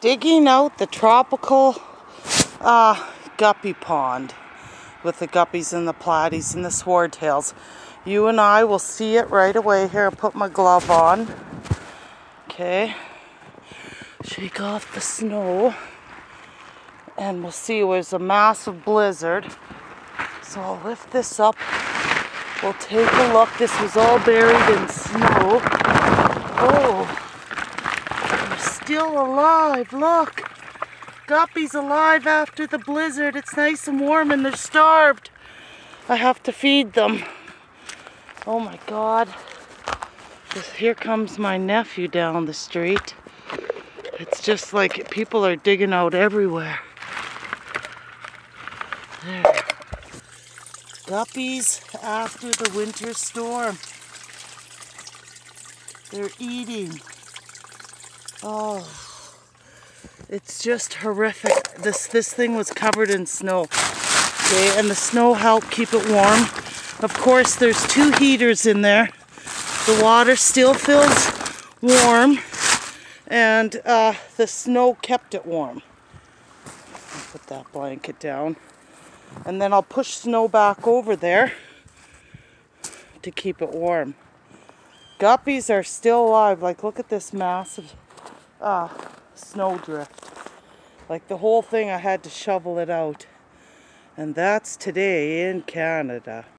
Digging out the tropical Guppy Pond with the guppies and the platies and the swordtails. You and I will see it right away. Here, I'll put my glove on. Okay. Shake off the snow. And we'll see there's a massive blizzard. So I'll lift this up. We'll take a look. This was all buried in snow. Oh. They're still alive. Look. Guppy's alive after the blizzard. It's nice and warm and they're starved. I have to feed them. Oh my God. Here comes my nephew down the street. It's just like people are digging out everywhere. There. Guppies after the winter storm. They're eating. Oh, it's just horrific. This thing was covered in snow. Okay, and the snow helped keep it warm. Of course, there's 2 heaters in there. The water still feels warm, and the snow kept it warm. I'll put that blanket down. And then I'll push snow back over there to keep it warm. Guppies are still alive. Like, look at this massive snow drift. Like, the whole thing, I had to shovel it out. And that's today in Canada.